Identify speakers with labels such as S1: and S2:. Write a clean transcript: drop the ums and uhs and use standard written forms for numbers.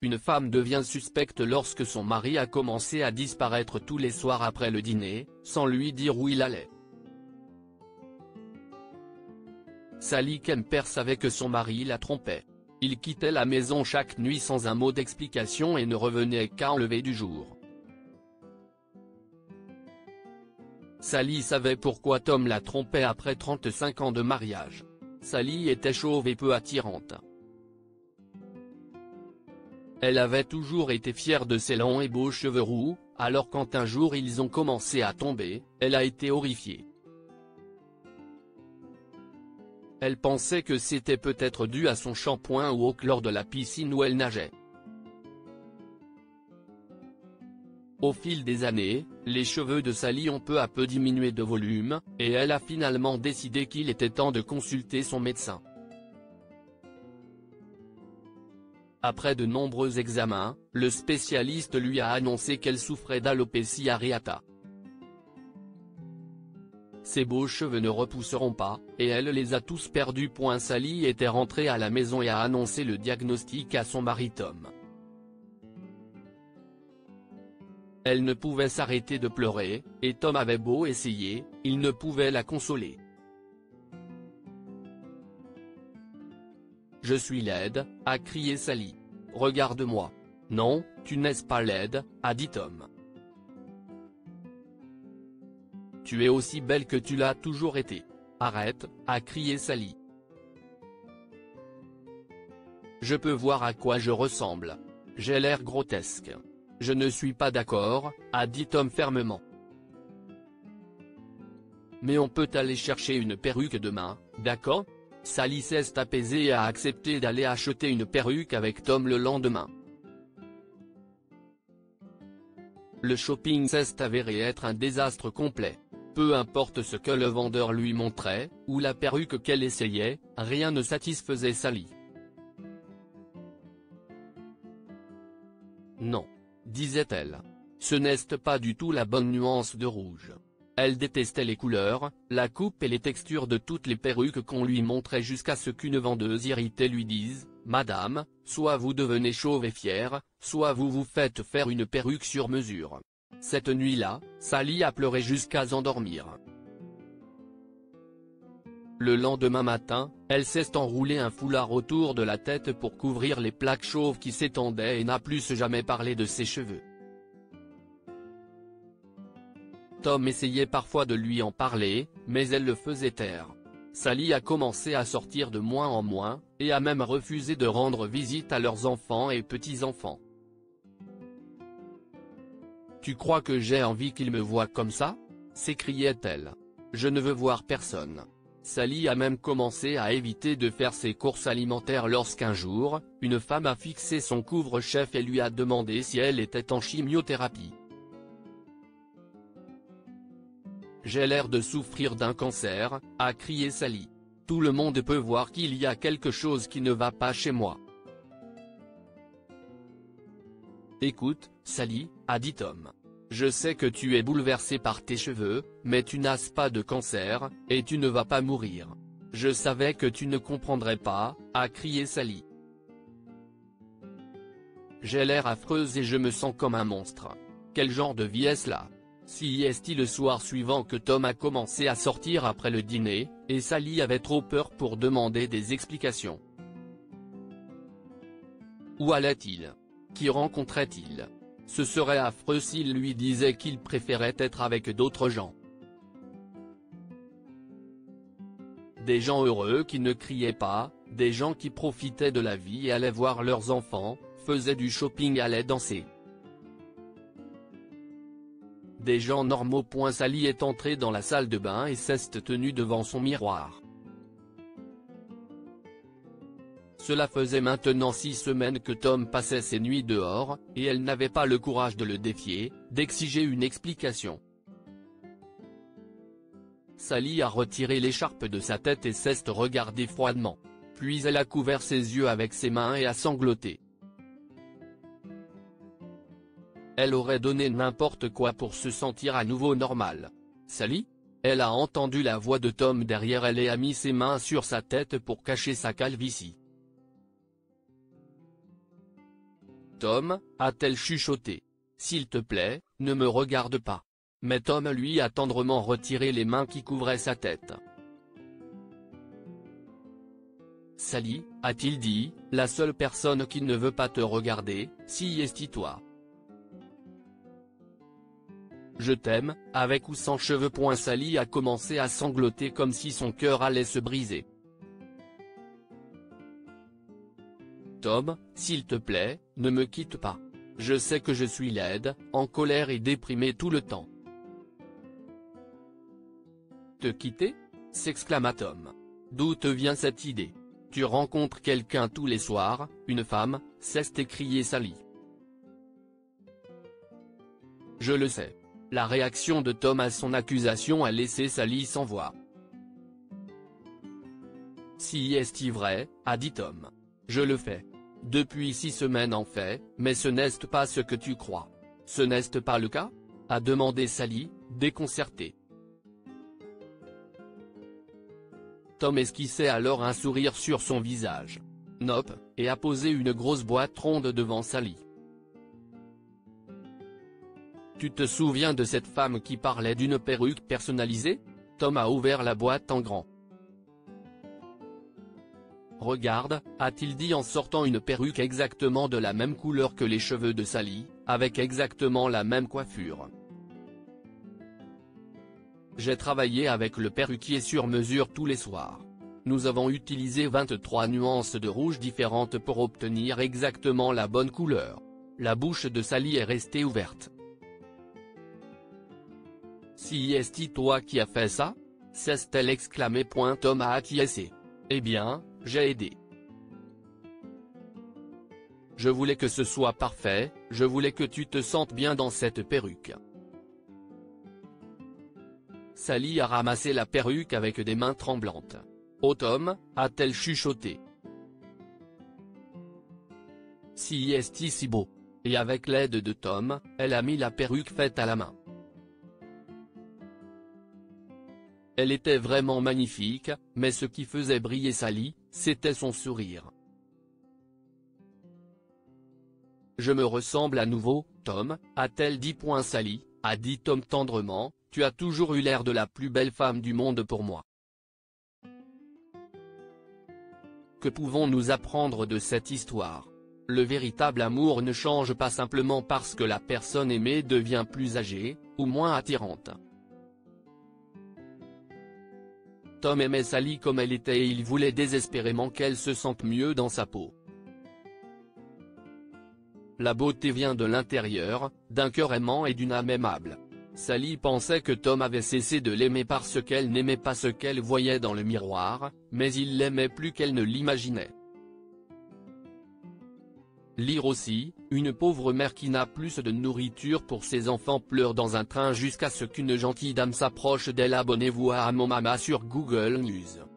S1: Une femme devient suspecte lorsque son mari a commencé à disparaître tous les soirs après le dîner, sans lui dire où il allait. Sally Kemper savait que son mari la trompait. Il quittait la maison chaque nuit sans un mot d'explication et ne revenait qu'à lever du jour. Sally savait pourquoi Tom la trompait après 35 ans de mariage. Sally était chauve et peu attirante. Elle avait toujours été fière de ses longs et beaux cheveux roux, alors quand un jour ils ont commencé à tomber, elle a été horrifiée. Elle pensait que c'était peut-être dû à son shampoing ou au chlore de la piscine où elle nageait. Au fil des années, les cheveux de Sally ont peu à peu diminué de volume, et elle a finalement décidé qu'il était temps de consulter son médecin. Après de nombreux examens, le spécialiste lui a annoncé qu'elle souffrait d'alopécie areata. Ses beaux cheveux ne repousseront pas, et elle les a tous perdus. Sally était rentrée à la maison et a annoncé le diagnostic à son mari Tom. Elle ne pouvait s'arrêter de pleurer, et Tom avait beau essayer, il ne pouvait la consoler. « Je suis laide », a crié Sally. « Regarde-moi. »« Non, tu n'es pas laide », a dit Tom. « Tu es aussi belle que tu l'as toujours été. »« Arrête », a crié Sally. « Je peux voir à quoi je ressemble. J'ai l'air grotesque. »« Je ne suis pas d'accord », a dit Tom fermement. « Mais on peut aller chercher une perruque demain, d'accord ? » Sally s'est apaisée et a accepté d'aller acheter une perruque avec Tom le lendemain. Le shopping s'est avéré être un désastre complet. Peu importe ce que le vendeur lui montrait, ou la perruque qu'elle essayait, rien ne satisfaisait Sally. « Non. » disait-elle. « Ce n'est pas du tout la bonne nuance de rouge. » Elle détestait les couleurs, la coupe et les textures de toutes les perruques qu'on lui montrait jusqu'à ce qu'une vendeuse irritée lui dise « Madame, soit vous devenez chauve et fière, soit vous vous faites faire une perruque sur mesure. » Cette nuit-là, Sally a pleuré jusqu'à s'endormir. Le lendemain matin, elle s'est enroulé un foulard autour de la tête pour couvrir les plaques chauves qui s'étendaient et n'a plus jamais parlé de ses cheveux. Tom essayait parfois de lui en parler, mais elle le faisait taire. Sally a commencé à sortir de moins en moins, et a même refusé de rendre visite à leurs enfants et petits-enfants. « Tu crois que j'ai envie qu'ils me voient comme ça ?» s'écriait-elle. « Je ne veux voir personne. » Sally a même commencé à éviter de faire ses courses alimentaires lorsqu'un jour, une femme a fixé son couvre-chef et lui a demandé si elle était en chimiothérapie. « J'ai l'air de souffrir d'un cancer », a crié Sally. « Tout le monde peut voir qu'il y a quelque chose qui ne va pas chez moi. » « Écoute, Sally », a dit Tom. « Je sais que tu es bouleversée par tes cheveux, mais tu n'as pas de cancer, et tu ne vas pas mourir. Je savais que tu ne comprendrais pas », a crié Sally. « J'ai l'air affreuse et je me sens comme un monstre. Quel genre de vie est-ce là ? » Si est-il le soir suivant que Tom a commencé à sortir après le dîner, et Sally avait trop peur pour demander des explications. Où allait-il ? Qui rencontrait-il ? Ce serait affreux s'il lui disait qu'il préférait être avec d'autres gens. Des gens heureux qui ne criaient pas, des gens qui profitaient de la vie et allaient voir leurs enfants, faisaient du shopping, allaient danser. Des gens normaux. Sally est entrée dans la salle de bain et s'est tenue devant son miroir. Cela faisait maintenant 6 semaines que Tom passait ses nuits dehors, et elle n'avait pas le courage de le défier, d'exiger une explication. Sally a retiré l'écharpe de sa tête et s'est regardée froidement. Puis elle a couvert ses yeux avec ses mains et a sangloté. Elle aurait donné n'importe quoi pour se sentir à nouveau normale. « Sally ?» Elle a entendu la voix de Tom derrière elle et a mis ses mains sur sa tête pour cacher sa calvitie. « Tom, a-t-elle chuchoté. S'il te plaît, ne me regarde pas. Mais Tom lui a tendrement retiré les mains qui couvraient sa tête. Sally, a-t-il dit, la seule personne qui ne veut pas te regarder, si est toi. Je t'aime, avec ou sans cheveux. Sally a commencé à sangloter comme si son cœur allait se briser. Tom, s'il te plaît, ne me quitte pas. Je sais que je suis laide, en colère et déprimée tout le temps. Te quitter? S'exclama Tom. D'où te vient cette idée? Tu rencontres quelqu'un tous les soirs, une femme, s'est écriée Sally. Je le sais. La réaction de Tom à son accusation a laissé Sally sans voix. Si est-il vrai, a dit Tom. Je le fais. Depuis 6 semaines en fait, mais ce n'est pas ce que tu crois. Ce n'est pas le cas? A demandé Sally, déconcertée. Tom esquissait alors un sourire sur son visage. Nope, et a posé une grosse boîte ronde devant Sally. Tu te souviens de cette femme qui parlait d'une perruque personnalisée? Tom a ouvert la boîte en grand. Regarde, a-t-il dit en sortant une perruque exactement de la même couleur que les cheveux de Sally, avec exactement la même coiffure. J'ai travaillé avec le perruquier sur mesure tous les soirs. Nous avons utilisé 23 nuances de rouge différentes pour obtenir exactement la bonne couleur. La bouche de Sally est restée ouverte. Si est-il toi qui as fait ça? S'est-elle exclamé. Tom a acquiescé. Eh bien, j'ai aidé. Je voulais que ce soit parfait, je voulais que tu te sentes bien dans cette perruque. Sally a ramassé la perruque avec des mains tremblantes. Oh Tom, a-t-elle chuchoté. Si est-il si beau. Et avec l'aide de Tom, elle a mis la perruque faite à la main. Elle était vraiment magnifique, mais ce qui faisait briller Sally, c'était son sourire. Je me ressemble à nouveau, Tom, a-t-elle dit. Sally, a dit Tom tendrement, tu as toujours eu l'air de la plus belle femme du monde pour moi. Que pouvons-nous apprendre de cette histoire? Le véritable amour ne change pas simplement parce que la personne aimée devient plus âgée, ou moins attirante. Tom aimait Sally comme elle était et il voulait désespérément qu'elle se sente mieux dans sa peau. La beauté vient de l'intérieur, d'un cœur aimant et d'une âme aimable. Sally pensait que Tom avait cessé de l'aimer parce qu'elle n'aimait pas ce qu'elle voyait dans le miroir, mais il l'aimait plus qu'elle ne l'imaginait. Lire aussi, une pauvre mère qui n'a plus de nourriture pour ses enfants pleure dans un train jusqu'à ce qu'une gentille dame s'approche d'elle. Abonnez-vous à Mon Mama sur Google News.